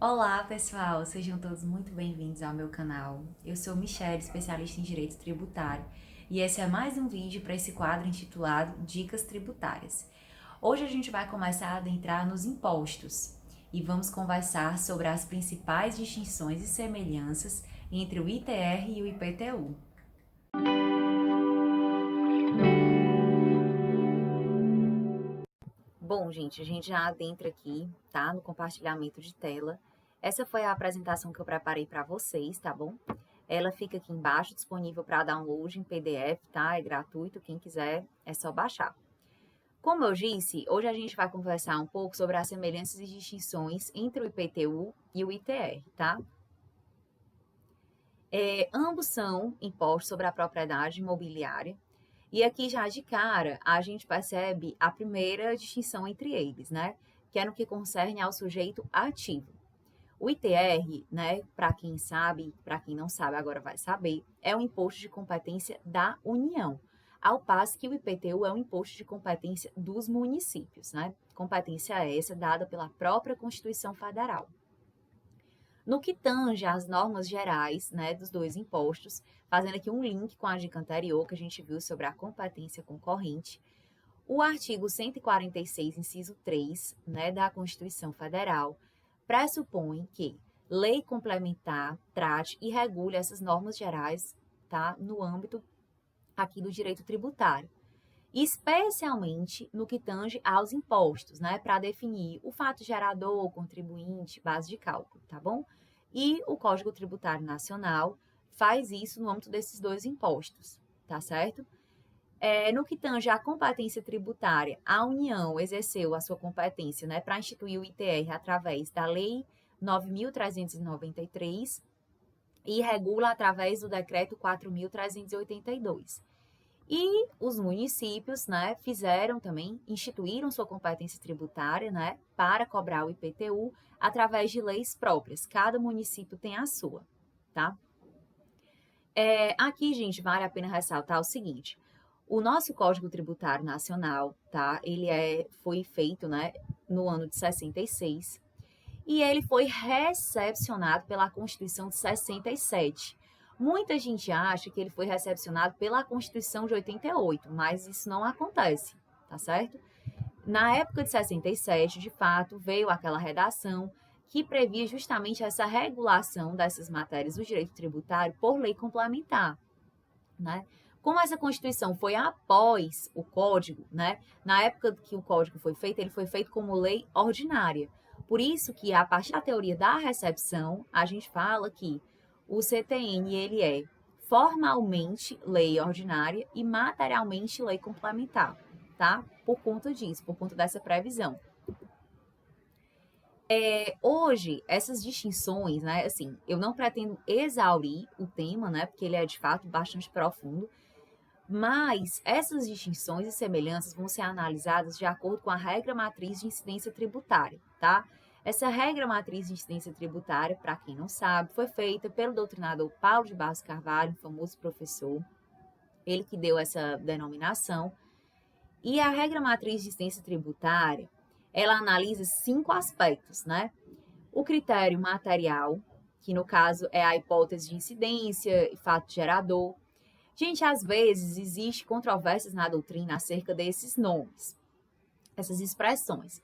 Olá, pessoal! Sejam todos muito bem-vindos ao meu canal. Eu sou Michelle, especialista em Direito Tributário, e esse é mais um vídeo para esse quadro intitulado Dicas Tributárias. Hoje a gente vai começar a adentrar nos impostos e vamos conversar sobre as principais distinções e semelhanças entre o ITR e o IPTU. Bom, gente, a gente já adentra aqui, tá? No compartilhamento de tela. Essa foi a apresentação que eu preparei para vocês, tá bom? Ela fica aqui embaixo, disponível para download em PDF, tá? É gratuito, quem quiser é só baixar. Como eu disse, hoje a gente vai conversar um pouco sobre as semelhanças e distinções entre o IPTU e o ITR, tá? Ambos são impostos sobre a propriedade imobiliária. E aqui já de cara a gente percebe a primeira distinção entre eles, né? Que é no que concerne ao sujeito ativo. O ITR, né, para quem sabe, para quem não sabe agora vai saber, é um imposto de competência da União, ao passo que o IPTU é um imposto de competência dos municípios, né? Competência essa dada pela própria Constituição Federal. No que tange às normas gerais, né, dos dois impostos, fazendo aqui um link com a dica anterior que a gente viu sobre a competência concorrente, o artigo 146, inciso 3, né, da Constituição Federal, pressupõe que lei complementar trate e regule essas normas gerais, tá, no âmbito aqui do direito tributário, especialmente no que tange aos impostos, né, para definir o fato gerador, contribuinte, base de cálculo, tá bom? E o Código Tributário Nacional faz isso no âmbito desses dois impostos, tá certo? No que tange à competência tributária, a União exerceu a sua competência, né, para instituir o ITR através da Lei 9.393 e regula através do Decreto 4.382. E os municípios, né, fizeram também, instituíram sua competência tributária, né, para cobrar o IPTU através de leis próprias. Cada município tem a sua, tá? Aqui, gente, vale a pena ressaltar o seguinte: o nosso Código Tributário Nacional, tá? Foi feito, né, no ano de 66 e ele foi recepcionado pela Constituição de 67. Muita gente acha que ele foi recepcionado pela Constituição de 88, mas isso não acontece, tá certo? Na época de 67, de fato, veio aquela redação que previa justamente essa regulação dessas matérias do direito tributário por lei complementar, né? Como essa Constituição foi após o Código, né? Na época que o Código foi feito, ele foi feito como lei ordinária. Por isso que, a partir da teoria da recepção, a gente fala que o CTN ele é formalmente lei ordinária e materialmente lei complementar, tá? Por conta disso, por conta dessa previsão. Hoje, essas distinções, né, assim, eu não pretendo exaurir o tema, né, porque ele é de fato bastante profundo, mas essas distinções e semelhanças vão ser analisadas de acordo com a regra matriz de incidência tributária, tá? Essa regra matriz de incidência tributária, para quem não sabe, foi feita pelo doutrinador Paulo de Barros Carvalho, um famoso professor, ele que deu essa denominação. E a regra matriz de incidência tributária, ela analisa 5 aspectos, né? O critério material, que no caso é a hipótese de incidência e fato gerador. Gente, às vezes existe controvérsias na doutrina acerca desses nomes, essas expressões.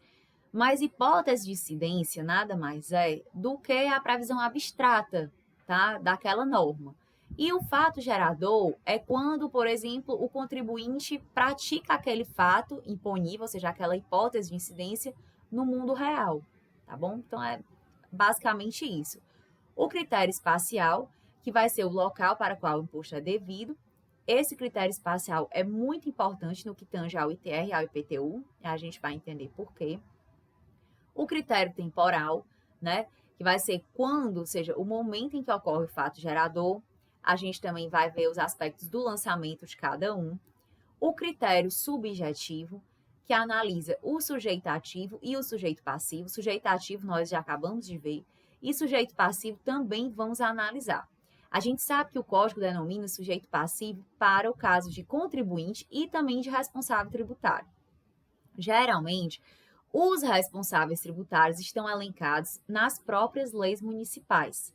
Mas hipótese de incidência nada mais é do que a previsão abstrata, tá, daquela norma. E o fato gerador é quando, por exemplo, o contribuinte pratica aquele fato imponível, ou seja, aquela hipótese de incidência, no mundo real, tá bom? Então, é basicamente isso. O critério espacial, que vai ser o local para o qual o imposto é devido. Esse critério espacial é muito importante no que tange ao ITR e ao IPTU, e a gente vai entender por quê. O critério temporal, né, que vai ser quando, ou seja, o momento em que ocorre o fato gerador. A gente também vai ver os aspectos do lançamento de cada um. O critério subjetivo, que analisa o sujeito ativo e o sujeito passivo. O sujeito ativo nós já acabamos de ver, e sujeito passivo também vamos analisar. A gente sabe que o código denomina sujeito passivo para o caso de contribuinte e também de responsável tributário. Geralmente, Os responsáveis tributários estão elencados nas próprias leis municipais,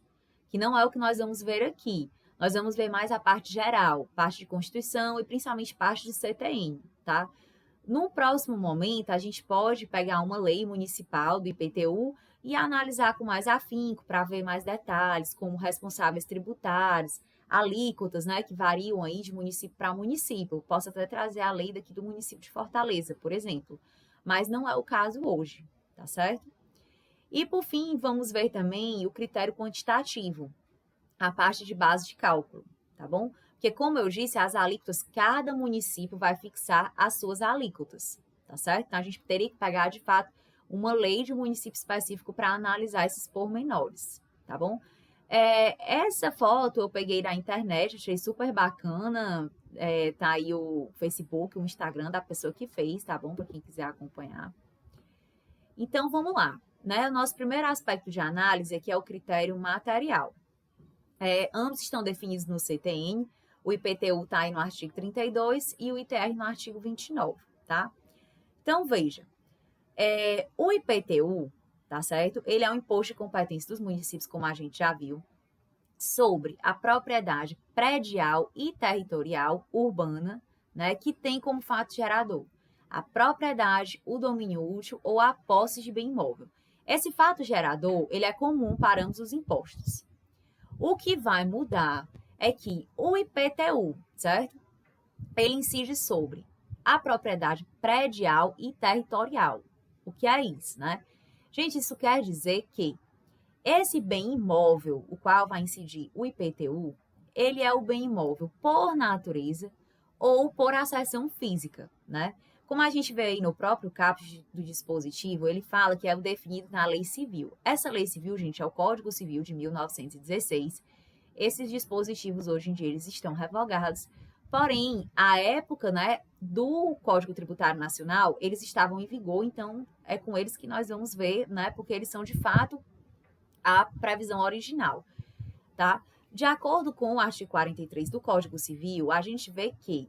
que não é o que nós vamos ver aqui. Nós vamos ver mais a parte geral, parte de Constituição e principalmente parte de CTN, tá? No próximo momento, a gente pode pegar uma lei municipal do IPTU e analisar com mais afinco para ver mais detalhes, como responsáveis tributários, alíquotas, né, que variam aí de município para município. Eu posso até trazer a lei daqui do município de Fortaleza, por exemplo, mas não é o caso hoje, tá certo? E por fim, vamos ver também o critério quantitativo, a parte de base de cálculo, tá bom? Porque, como eu disse, as alíquotas, cada município vai fixar as suas alíquotas, tá certo? Então, a gente teria que pegar, de fato, uma lei de município específico para analisar esses pormenores, tá bom? Essa foto eu peguei da internet, achei super bacana, tá aí o Facebook, o Instagram da pessoa que fez, tá bom? Para quem quiser acompanhar. Então, vamos lá, né? O nosso primeiro aspecto de análise aqui é o critério material. Ambos estão definidos no CTN, o IPTU está aí no artigo 32 e o ITR no artigo 29, tá? Então, veja, o IPTU, tá certo? Ele é um imposto de competência dos municípios, como a gente já viu, sobre a propriedade predial e territorial urbana, né, que tem como fato gerador a propriedade, o domínio útil ou a posse de bem imóvel. Esse fato gerador, ele é comum para ambos os impostos. O que vai mudar é que o IPTU, certo? Ele incide sobre a propriedade predial e territorial. O que é isso, né? Gente, isso quer dizer que esse bem imóvel, o qual vai incidir o IPTU, ele é o bem imóvel por natureza ou por acessão física, né? Como a gente vê aí no próprio caput do dispositivo, ele fala que é o definido na lei civil. Essa lei civil, gente, é o Código Civil de 1916. Esses dispositivos, hoje em dia, eles estão revogados. Porém, a época, né, do Código Tributário Nacional, eles estavam em vigor, então é com eles que nós vamos ver, né, porque eles são, de fato, a previsão original, tá? De acordo com o artigo 43 do Código Civil, a gente vê que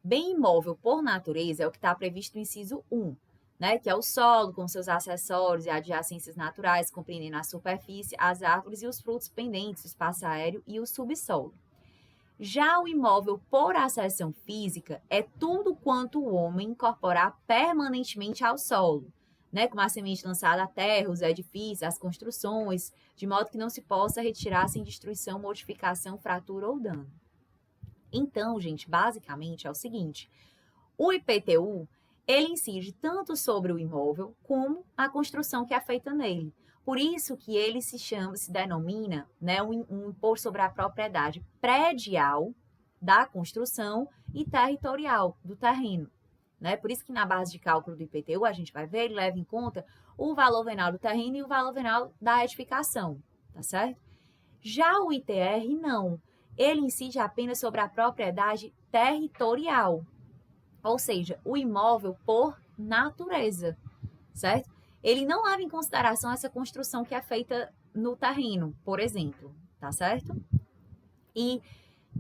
bem imóvel por natureza é o que está previsto no inciso 1, né, que é o solo com seus acessórios e adjacências naturais, compreendendo a superfície, as árvores e os frutos pendentes, o espaço aéreo e o subsolo. Já o imóvel por acessão física é tudo quanto o homem incorporar permanentemente ao solo, né, como a semente lançada à terra, os edifícios, as construções, de modo que não se possa retirar sem destruição, modificação, fratura ou dano. Então, gente, basicamente é o seguinte, o IPTU, ele incide tanto sobre o imóvel como a construção que é feita nele. Por isso que ele se denomina, né, um imposto sobre a propriedade predial da construção e territorial do terreno. Né? Por isso que na base de cálculo do IPTU, a gente vai ver, ele leva em conta o valor venal do terreno e o valor venal da edificação, tá certo? Já o ITR, não. Ele incide apenas sobre a propriedade territorial, ou seja, o imóvel por natureza, certo? Ele não leva em consideração essa construção que é feita no terreno, por exemplo, tá certo? E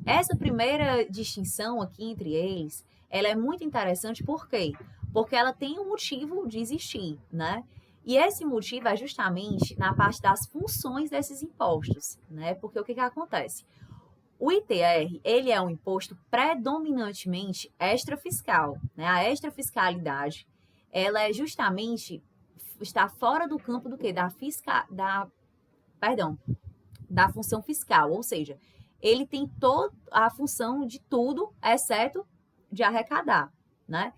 essa primeira distinção aqui entre eles, ela é muito interessante, por quê? Porque ela tem um motivo de existir, né? E esse motivo é justamente na parte das funções desses impostos, né? Porque o que acontece? O ITR, ele é um imposto predominantemente extrafiscal, né? A extrafiscalidade, ela é justamente, está fora do campo do quê? Da função fiscal, ou seja, ele tem toda a função de tudo, exceto de arrecadar, né?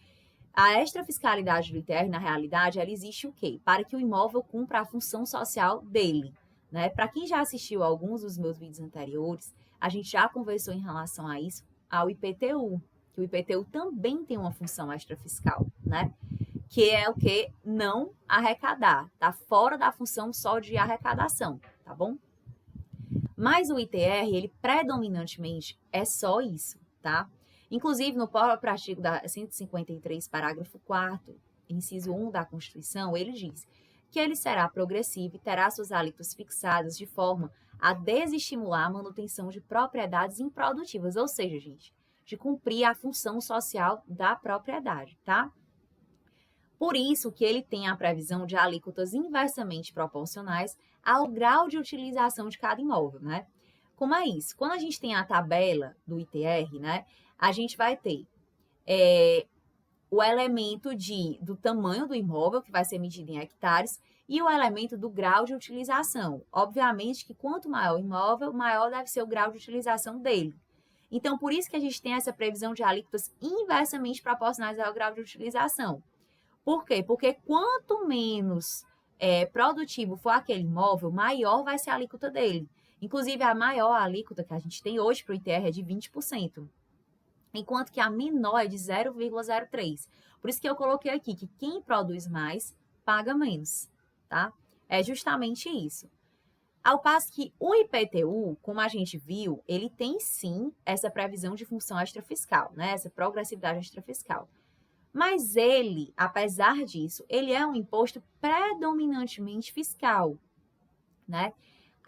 A extrafiscalidade do ITR, na realidade, ela existe o quê? Para que o imóvel cumpra a função social dele, né? Para quem já assistiu a alguns dos meus vídeos anteriores, a gente já conversou em relação a isso, ao IPTU, que o IPTU também tem uma função extrafiscal, né? Que é o que? Não arrecadar, tá fora da função só de arrecadação, tá bom? Mas o ITR, ele predominantemente é só isso, tá? Inclusive, no próprio artigo da 153, parágrafo 4º, inciso 1 da Constituição, ele diz que ele será progressivo e terá suas alíquotas fixadas de forma a desestimular a manutenção de propriedades improdutivas, ou seja, gente, de cumprir a função social da propriedade, tá? Por isso que ele tem a previsão de alíquotas inversamente proporcionais ao grau de utilização de cada imóvel, né? Como é isso? Quando a gente tem a tabela do ITR, né, a gente vai ter o elemento do tamanho do imóvel, que vai ser medido em hectares, e o elemento do grau de utilização. Obviamente que quanto maior o imóvel, maior deve ser o grau de utilização dele. Então, por isso que a gente tem essa previsão de alíquotas inversamente proporcionais ao grau de utilização. Por quê? Porque quanto menos produtivo for aquele imóvel, maior vai ser a alíquota dele. Inclusive, a maior alíquota que a gente tem hoje para o ITR é de 20%, enquanto que a menor é de 0,03%. Por isso que eu coloquei aqui que quem produz mais paga menos, tá? É justamente isso. Ao passo que o IPTU, como a gente viu, ele tem sim essa previsão de função extrafiscal, né? Essa progressividade extrafiscal. Mas ele, apesar disso, ele é um imposto predominantemente fiscal, né?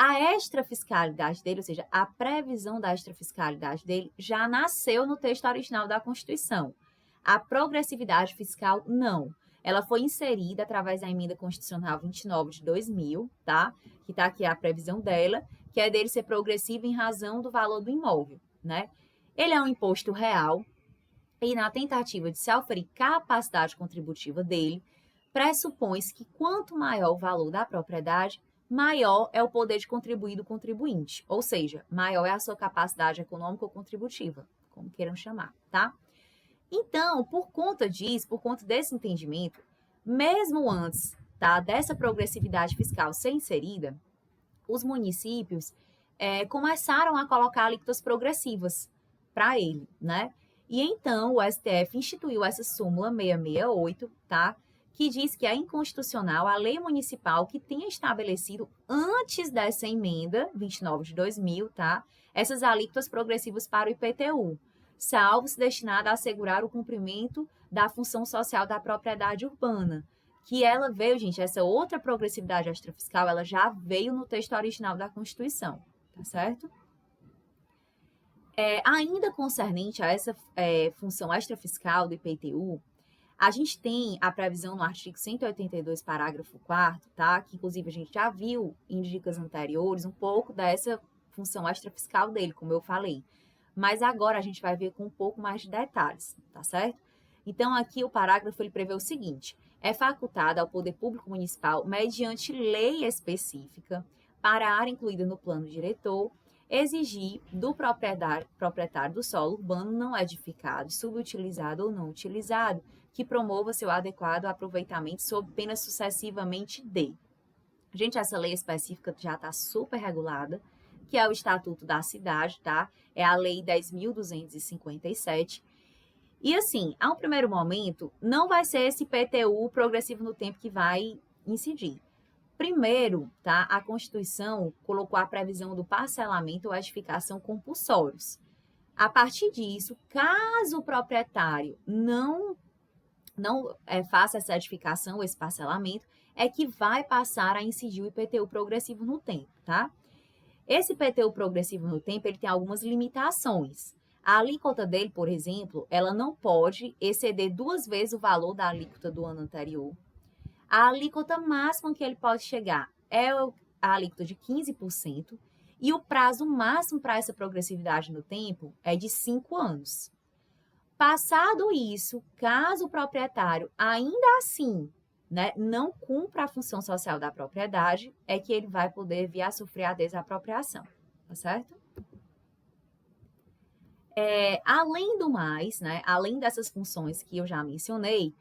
A extrafiscalidade dele, ou seja, a previsão da extrafiscalidade dele, já nasceu no texto original da Constituição. A progressividade fiscal, não. Ela foi inserida através da Emenda Constitucional 29 de 2000, tá? Que está aqui a previsão dela, que é dele ser progressivo em razão do valor do imóvel, né? Ele é um imposto real e, na tentativa de se oferir capacidade contributiva dele, pressupõe-se que quanto maior o valor da propriedade, maior é o poder de contribuir do contribuinte, ou seja, maior é a sua capacidade econômica ou contributiva, como queiram chamar, tá? Então, por conta disso, por conta desse entendimento, mesmo antes, tá, dessa progressividade fiscal ser inserida, os municípios começaram a colocar alíquotas progressivas para ele, né? E então o STF instituiu essa súmula 668, tá? Que diz que é inconstitucional a lei municipal que tenha estabelecido antes dessa emenda 29 de 2000, tá? Essas alíquotas progressivas para o IPTU, salvo se destinada a assegurar o cumprimento da função social da propriedade urbana, que ela veio, gente, essa outra progressividade extrafiscal, ela já veio no texto original da Constituição, tá certo? Ainda concernente a essa função extrafiscal do IPTU, a gente tem a previsão no artigo 182, parágrafo 4º, tá? Que inclusive a gente já viu em dicas anteriores um pouco dessa função extrafiscal dele, como eu falei. Mas agora a gente vai ver com um pouco mais de detalhes, tá certo? Então, aqui o parágrafo ele prevê o seguinte: é facultado ao poder público municipal, mediante lei específica, para a área incluída no plano diretor, exigir do proprietário do solo urbano não edificado, subutilizado ou não utilizado, que promova seu adequado aproveitamento sob pena sucessivamente de. Gente, essa lei específica já está super regulada, que é o Estatuto da Cidade, tá? É a Lei 10.257. E assim, a um primeiro momento, não vai ser esse IPTU progressivo no tempo que vai incidir. Primeiro, tá? A Constituição colocou a previsão do parcelamento ou edificação compulsórios. A partir disso, caso o proprietário não faça essa edificação, esse parcelamento, é que vai passar a incidir o IPTU progressivo no tempo, tá? Esse IPTU progressivo no tempo, ele tem algumas limitações. A alíquota dele, por exemplo, ela não pode exceder 2 vezes o valor da alíquota do ano anterior. A alíquota máxima que ele pode chegar é a alíquota de 15%, e o prazo máximo para essa progressividade no tempo é de 5 anos. Passado isso, caso o proprietário ainda assim, né, não cumpra a função social da propriedade, é que ele vai poder vir a sofrer a desapropriação, tá certo? Além do mais, né, além dessas funções que eu já mencionei,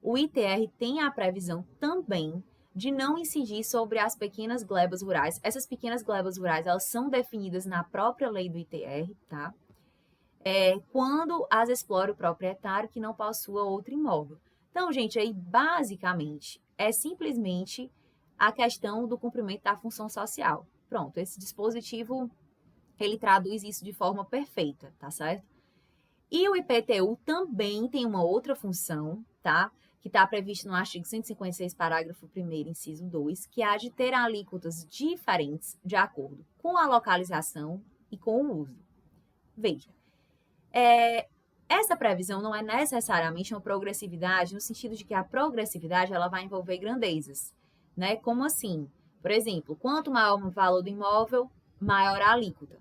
o ITR tem a previsão também de não incidir sobre as pequenas glebas rurais. Essas pequenas glebas rurais, elas são definidas na própria lei do ITR, tá? Quando as explora o proprietário que não possua outro imóvel. Então, gente, aí basicamente é simplesmente a questão do cumprimento da função social. Pronto, esse dispositivo, ele traduz isso de forma perfeita, tá certo? E o IPTU também tem uma outra função, tá? Que está prevista no artigo 156, parágrafo 1º, inciso 2, que é a de ter alíquotas diferentes de acordo com a localização e com o uso. Veja, Essa previsão não é necessariamente uma progressividade, no sentido de que a progressividade ela vai envolver grandezas, né? Como assim? Por exemplo, quanto maior o valor do imóvel, maior a alíquota,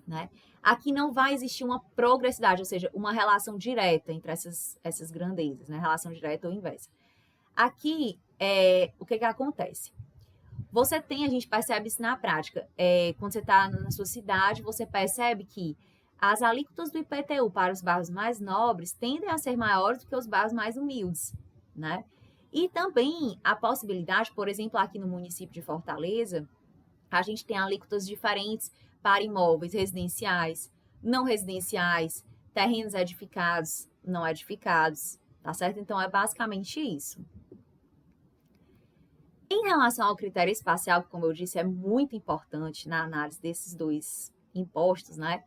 né? Aqui não vai existir uma progressividade, ou seja, uma relação direta entre essas grandezas, né? Relação direta ou inversa. Aqui, o que acontece? Você tem, a gente percebe isso na prática. Quando você está na sua cidade, você percebe que as alíquotas do IPTU para os bairros mais nobres tendem a ser maiores do que os bairros mais humildes, né? E também a possibilidade, por exemplo, aqui no município de Fortaleza, a gente tem alíquotas diferentes para imóveis residenciais, não residenciais, terrenos edificados, não edificados, tá certo? Então, é basicamente isso. Em relação ao critério espacial, que, como eu disse, é muito importante na análise desses dois impostos, né?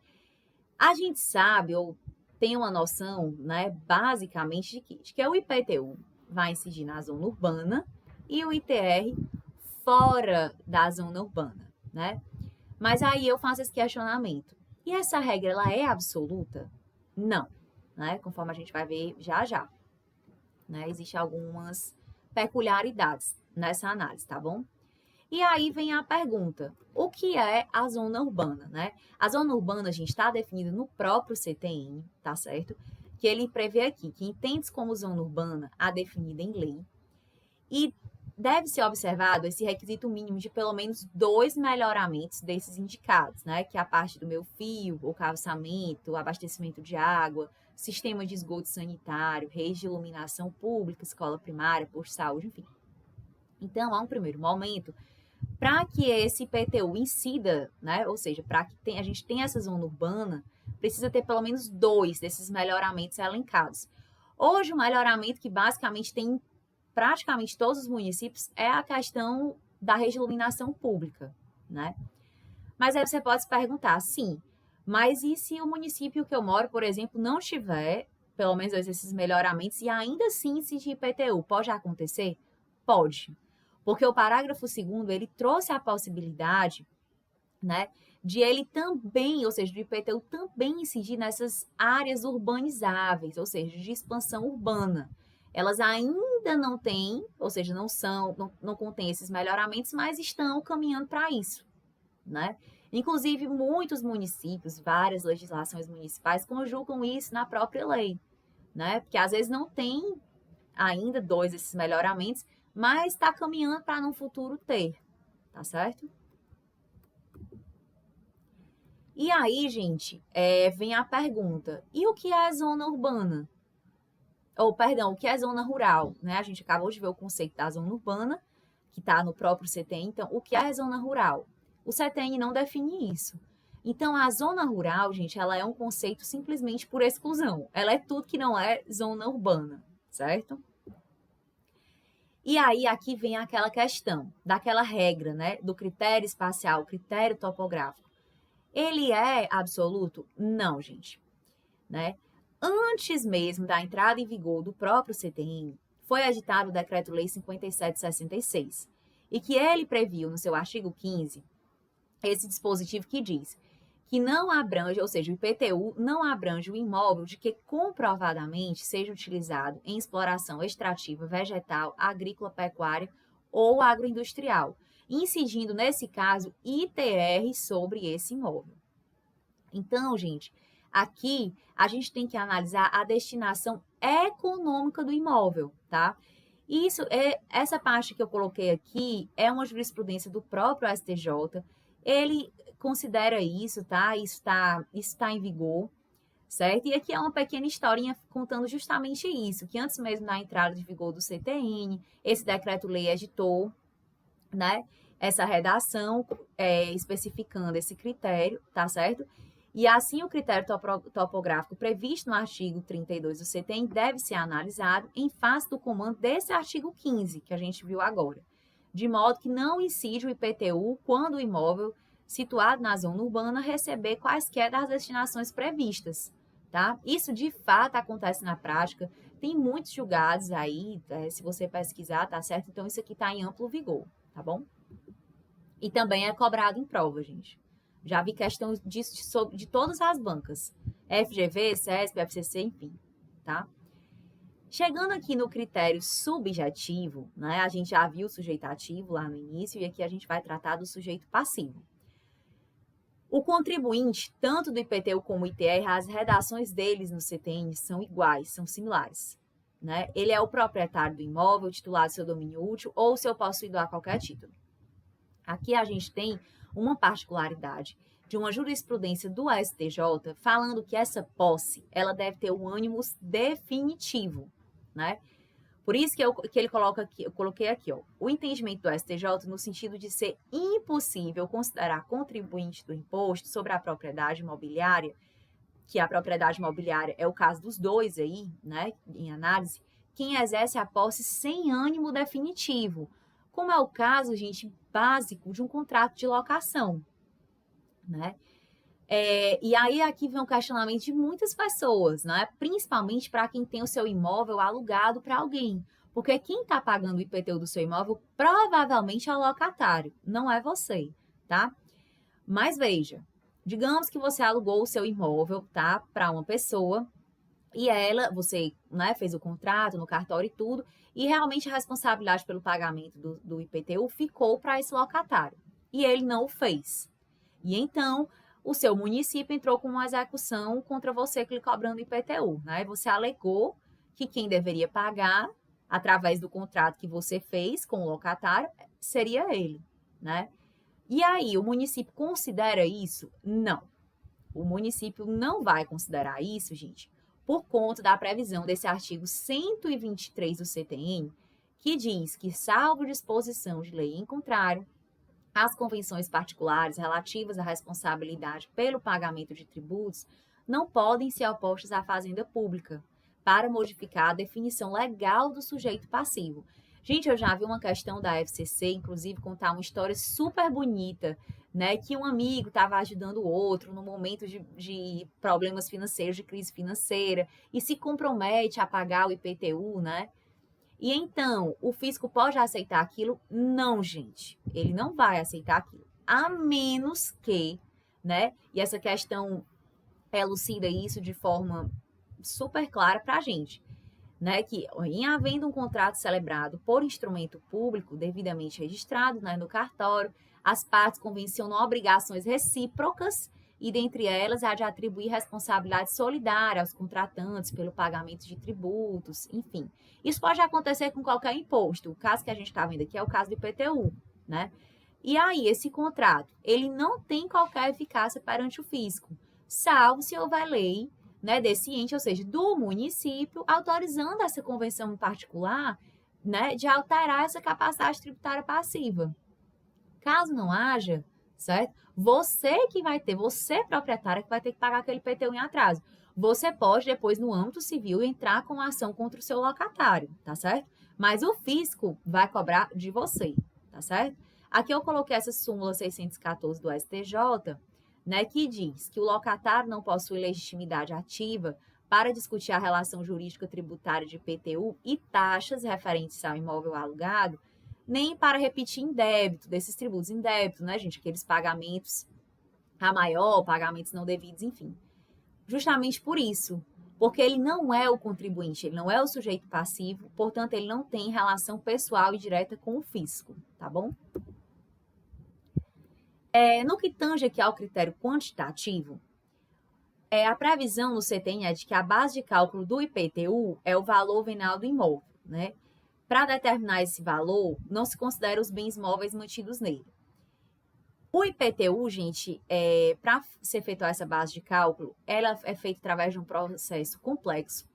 A gente sabe ou tem uma noção, né, basicamente, de que o IPTU vai incidir na zona urbana e o ITR fora da zona urbana, né? Mas aí eu faço esse questionamento. E essa regra, ela é absoluta? Não, né? Conforme a gente vai ver já já, né? Existem algumas peculiaridades nessa análise, tá bom? E aí vem a pergunta, o que é a zona urbana, né? A zona urbana, a gente está definida no próprio CTN, tá certo? Que ele prevê aqui que entende como zona urbana a definida em lei e deve ser observado esse requisito mínimo de pelo menos 2 melhoramentos desses indicados, né? Que é a parte do meio fio, o calçamento, abastecimento de água, sistema de esgoto sanitário, rede de iluminação pública, escola primária, posto de saúde, enfim. Então, há um primeiro momento, para que esse IPTU incida, né? Ou seja, para que a gente tenha essa zona urbana, precisa ter pelo menos 2 desses melhoramentos elencados. Hoje, o melhoramento que basicamente tem em praticamente todos os municípios é a questão da rede de iluminação pública, né? Mas aí você pode se perguntar, sim, mas e se o município que eu moro, por exemplo, não tiver pelo menos esses melhoramentos e ainda assim incidir IPTU? Pode acontecer? Pode. Porque o parágrafo 2º, ele trouxe a possibilidade, né, de ele também, ou seja, do IPTU também incidir nessas áreas urbanizáveis, ou seja, de expansão urbana. Elas ainda não têm, ou seja, não contêm esses melhoramentos, mas estão caminhando para isso, né? Inclusive, muitos municípios, várias legislações municipais conjugam isso na própria lei, né? Porque às vezes não tem ainda 2 desses melhoramentos, mas está caminhando para no futuro ter, tá certo? E aí, gente, vem a pergunta, e o que é zona urbana? Ou, perdão, o que é zona rural? Né? A gente acabou de ver o conceito da zona urbana, que está no próprio CTN, então, o que é zona rural? O CTN não define isso. Então, a zona rural, gente, ela é um conceito simplesmente por exclusão. Ela é tudo que não é zona urbana, certo? E aí, aqui vem aquela questão, daquela regra, né, do critério espacial, critério topográfico. Ele é absoluto? Não, gente, né? Antes mesmo da entrada em vigor do próprio CTN, foi editado o Decreto-Lei 5766, e que ele previu, no seu artigo 15, esse dispositivo que diz que não abrange, ou seja, o IPTU não abrange o imóvel de que comprovadamente seja utilizado em exploração extrativa vegetal, agrícola, pecuária ou agroindustrial, incidindo, nesse caso, ITR sobre esse imóvel. Então, gente, aqui a gente tem que analisar a destinação econômica do imóvel, tá? Isso essa parte que eu coloquei aqui é uma jurisprudência do próprio STJ. Ele considera isso, tá? Isso tá em vigor, certo? E aqui é uma pequena historinha contando justamente isso, que antes mesmo da entrada de vigor do CTN, esse decreto-lei editou, né? Essa redação especificando esse critério, tá certo? E assim o critério topográfico previsto no artigo 32 do CTN deve ser analisado em face do comando desse artigo 15, que a gente viu agora, de modo que não incide o IPTU quando o imóvel situado na zona urbana receber quaisquer das destinações previstas, tá? Isso de fato acontece na prática, tem muitos julgados aí, se você pesquisar, tá certo? Então isso aqui está em amplo vigor, tá bom? E também é cobrado em prova, gente. Já vi questão disso de todas as bancas. FGV, CESP, FCC, enfim, tá? Chegando aqui no critério subjetivo, né, a gente já viu o sujeito ativo lá no início e aqui a gente vai tratar do sujeito passivo. O contribuinte, tanto do IPTU como do ITR, as redações deles no CTN são iguais, são similares. Né? Ele é o proprietário do imóvel, titular do seu domínio útil ou seu possuidor a qualquer título. Aqui a gente tem uma particularidade de uma jurisprudência do STJ falando que essa posse ela deve ter um ânimos definitivo, né? Por isso que ele coloca aqui, eu coloquei aqui, ó, o entendimento do STJ no sentido de ser impossível considerar contribuinte do imposto sobre a propriedade imobiliária, que a propriedade imobiliária é o caso dos dois aí, né, em análise, quem exerce a posse sem ânimo definitivo, como é o caso, gente, básico de um contrato de locação, né? E aí aqui vem um questionamento de muitas pessoas, né? Principalmente para quem tem o seu imóvel alugado para alguém. Porque quem está pagando o IPTU do seu imóvel provavelmente é o locatário, não é você, tá? Mas veja, digamos que você alugou o seu imóvel, tá? Para uma pessoa e você, né, fez o contrato no cartório e tudo, e realmente a responsabilidade pelo pagamento do IPTU ficou para esse locatário. E ele não o fez. E então, o seu município entrou com uma execução contra você lhe cobrando IPTU, né? Você alegou que quem deveria pagar, através do contrato que você fez com o locatário, seria ele, né? E aí, o município considera isso? Não. O município não vai considerar isso, gente, por conta da previsão desse artigo 123 do CTN, que diz que, salvo disposição de lei em contrário, as convenções particulares relativas à responsabilidade pelo pagamento de tributos não podem ser opostas à fazenda pública para modificar a definição legal do sujeito passivo. Gente, eu já vi uma questão da FCC, inclusive, contar uma história super bonita, né? Que um amigo estava ajudando o outro no momento de problemas financeiros, de crise financeira, e se compromete a pagar o IPTU, né? E então, o fisco pode aceitar aquilo? Não, gente. Ele não vai aceitar aquilo. A menos que, né? E essa questão elucida isso de forma super clara para a gente, né? Que em havendo um contrato celebrado por instrumento público devidamente registrado, né, no cartório, as partes convencionam obrigações recíprocas e, dentre elas, a de atribuir responsabilidade solidária aos contratantes pelo pagamento de tributos, enfim. Isso pode acontecer com qualquer imposto. O caso que a gente está vendo aqui é o caso do IPTU, né? E aí, esse contrato, ele não tem qualquer eficácia perante o fisco, salvo se houver lei, né, desse ente, ou seja, do município, autorizando essa convenção em particular, né, de alterar essa capacidade tributária passiva. Caso não haja, certo? Você proprietária que vai ter que pagar aquele IPTU em atraso. Você pode depois no âmbito civil entrar com ação contra o seu locatário, tá certo? Mas o fisco vai cobrar de você, tá certo? Aqui eu coloquei essa súmula 614 do STJ, né, que diz que o locatário não possui legitimidade ativa para discutir a relação jurídica tributária de IPTU e taxas referentes ao imóvel alugado, nem para repetir em débito, desses tributos em débito, né, gente? Aqueles pagamentos a maior, pagamentos não devidos, enfim. Justamente por isso, porque ele não é o contribuinte, ele não é o sujeito passivo, portanto, ele não tem relação pessoal e direta com o fisco, tá bom? No que tange aqui ao critério quantitativo, a previsão no CTN é de que a base de cálculo do IPTU é o valor venal do imóvel, né? Para determinar esse valor, não se considera os bens móveis mantidos nele. O IPTU, gente, para ser feita essa base de cálculo, ela é feita através de um processo complexo.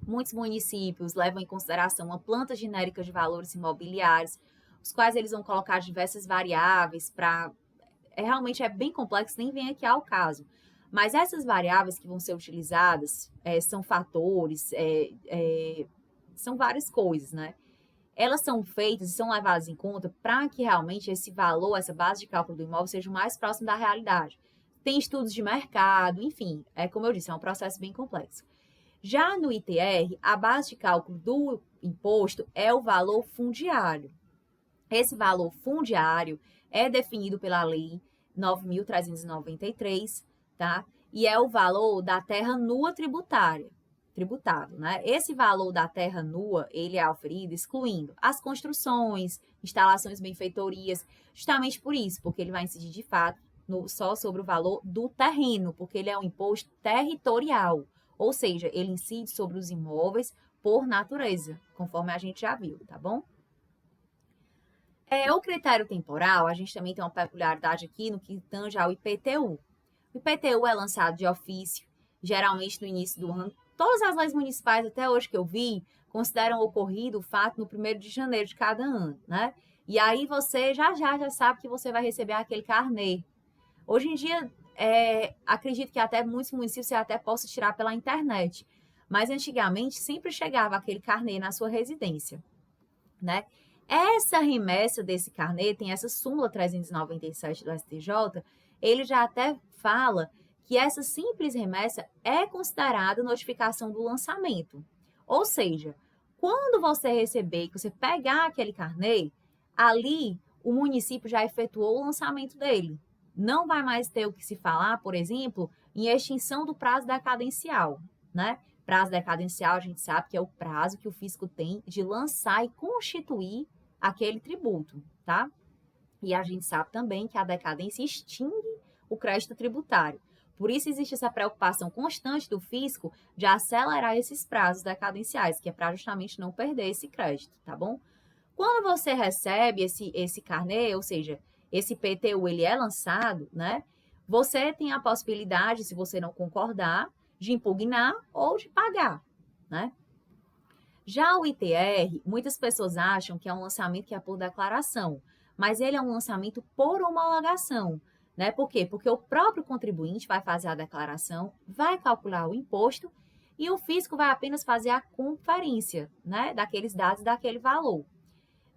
Muitos municípios levam em consideração uma planta genérica de valores imobiliários, os quais eles vão colocar diversas variáveis para... realmente é bem complexo, nem vem aqui ao caso. Mas essas variáveis que vão ser utilizadas são fatores, são várias coisas, né? Elas são feitas e são levadas em conta para que realmente esse valor, essa base de cálculo do imóvel seja o mais próximo da realidade. Tem estudos de mercado, enfim, como eu disse, é um processo bem complexo. Já no ITR, a base de cálculo do imposto é o valor fundiário. Esse valor fundiário é definido pela Lei 9.393, tá? e é o valor da terra nua tributado, né? Esse valor da terra nua, ele é auferido excluindo as construções, instalações, benfeitorias, justamente por isso, porque ele vai incidir de fato só sobre o valor do terreno, porque ele é um imposto territorial, ou seja, ele incide sobre os imóveis por natureza, conforme a gente já viu, tá bom? O critério temporal, a gente também tem uma peculiaridade aqui no que tange ao IPTU. O IPTU é lançado de ofício, geralmente no início do ano. Todas as leis municipais, até hoje que eu vi, consideram ocorrido o fato no 1º de janeiro de cada ano, né? E aí você já sabe que você vai receber aquele carnê. Hoje em dia, acredito que até muitos municípios você até possa tirar pela internet. Mas antigamente sempre chegava aquele carnê na sua residência, né? Essa remessa desse carnê, tem essa súmula 397 do STJ, ele já até fala que essa simples remessa é considerada notificação do lançamento. Ou seja, quando você receber, que você pegar aquele carnê, ali o município já efetuou o lançamento dele. Não vai mais ter o que se falar, por exemplo, em extinção do prazo decadencial, né? Prazo decadencial, a gente sabe que é o prazo que o fisco tem de lançar e constituir aquele tributo, tá? E a gente sabe também que a decadência extingue o crédito tributário. Por isso existe essa preocupação constante do fisco de acelerar esses prazos decadenciais, que é para justamente não perder esse crédito, tá bom? Quando você recebe esse carnê, ou seja, esse PTU, ele é lançado, né? Você tem a possibilidade, se você não concordar, de impugnar ou de pagar, né? Já o ITR, muitas pessoas acham que é um lançamento que é por declaração, mas ele é um lançamento por homologação, né? Por quê? Porque o próprio contribuinte vai fazer a declaração, vai calcular o imposto e o fisco vai apenas fazer a conferência, né, daqueles dados, daquele valor.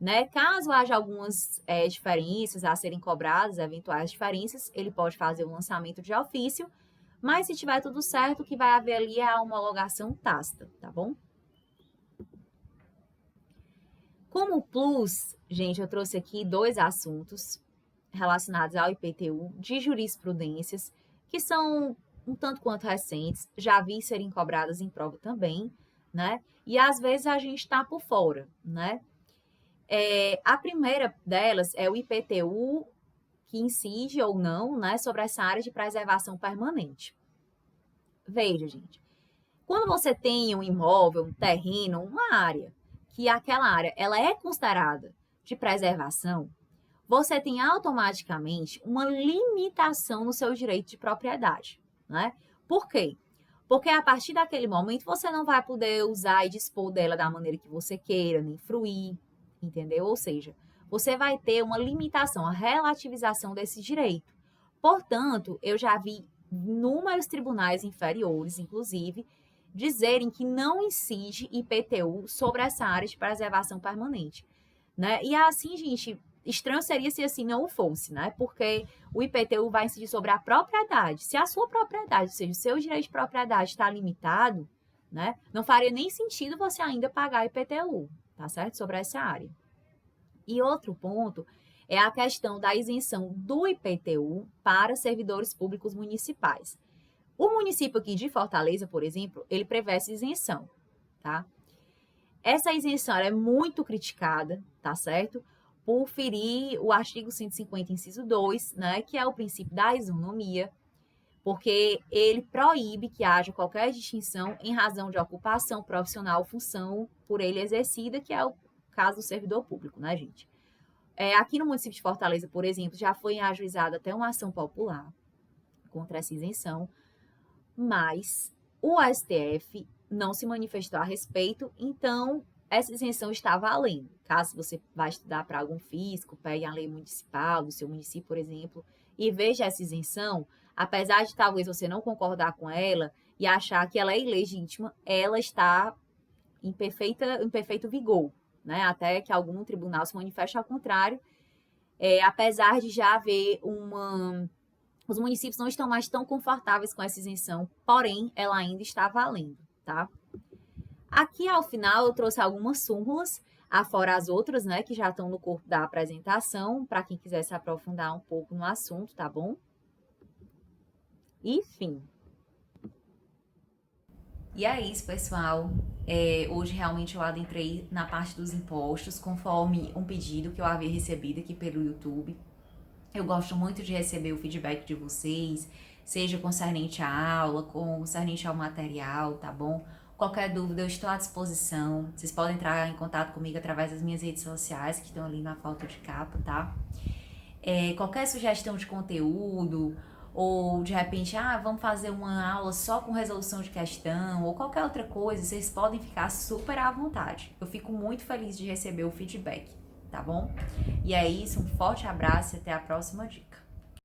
Né? Caso haja algumas diferenças a serem cobradas, eventuais diferenças, ele pode fazer o lançamento de ofício, mas se tiver tudo certo, o que vai haver ali é a homologação tácita, tá bom? Como plus, gente, eu trouxe aqui 2 assuntos relacionados ao IPTU de jurisprudências, que são um tanto quanto recentes, já vi serem cobradas em prova também, né? E às vezes a gente está por fora, né? A primeira delas é o IPTU, que incide ou não, né, sobre essa área de preservação permanente. Veja, gente, quando você tem um imóvel, um terreno, uma área, que aquela área ela é considerada de preservação, você tem automaticamente uma limitação no seu direito de propriedade, né? Por quê? Porque a partir daquele momento você não vai poder usar e dispor dela da maneira que você queira, nem fruir, entendeu? Ou seja, você vai ter uma limitação, a relativização desse direito. Portanto, eu já vi inúmeros tribunais inferiores, inclusive, dizerem que não incide IPTU sobre essa área de preservação permanente, né? E assim, gente, estranho seria se assim não o fosse, né? Porque o IPTU vai incidir sobre a propriedade. Se a sua propriedade, ou seja, o seu direito de propriedade está limitado, né? Não faria nem sentido você ainda pagar IPTU, tá certo? Sobre essa área. E outro ponto é a questão da isenção do IPTU para servidores públicos municipais. O município aqui de Fortaleza, por exemplo, ele prevê essa isenção, tá? Essa isenção é muito criticada, tá certo? Por ferir o artigo 150, inciso 2, né, que é o princípio da isonomia, porque ele proíbe que haja qualquer distinção em razão de ocupação profissional ou função por ele exercida, que é o caso do servidor público, né, gente? Aqui no município de Fortaleza, por exemplo, já foi ajuizada até uma ação popular contra essa isenção, mas o STF não se manifestou a respeito, então essa isenção está valendo. Caso você vá estudar para algum fisco, pegue a lei municipal do seu município, por exemplo, e veja essa isenção, apesar de talvez você não concordar com ela e achar que ela é ilegítima, ela está em perfeito vigor, né? Até que algum tribunal se manifeste ao contrário, apesar de já haver os municípios não estão mais tão confortáveis com essa isenção, porém, ela ainda está valendo, tá? Aqui, ao final, eu trouxe algumas súmulas, afora as outras, né, que já estão no corpo da apresentação, para quem quiser se aprofundar um pouco no assunto, tá bom? Enfim, E é isso, pessoal. Hoje realmente eu adentrei na parte dos impostos, conforme um pedido que eu havia recebido aqui pelo YouTube. Eu gosto muito de receber o feedback de vocês, seja concernente à aula, concernente ao material, tá bom? Qualquer dúvida, eu estou à disposição. Vocês podem entrar em contato comigo através das minhas redes sociais, que estão ali na foto de capa, tá? Qualquer sugestão de conteúdo, ou de repente, vamos fazer uma aula só com resolução de questão, ou qualquer outra coisa, vocês podem ficar super à vontade. Eu fico muito feliz de receber o feedback, tá bom? E é isso, um forte abraço e até a próxima dica.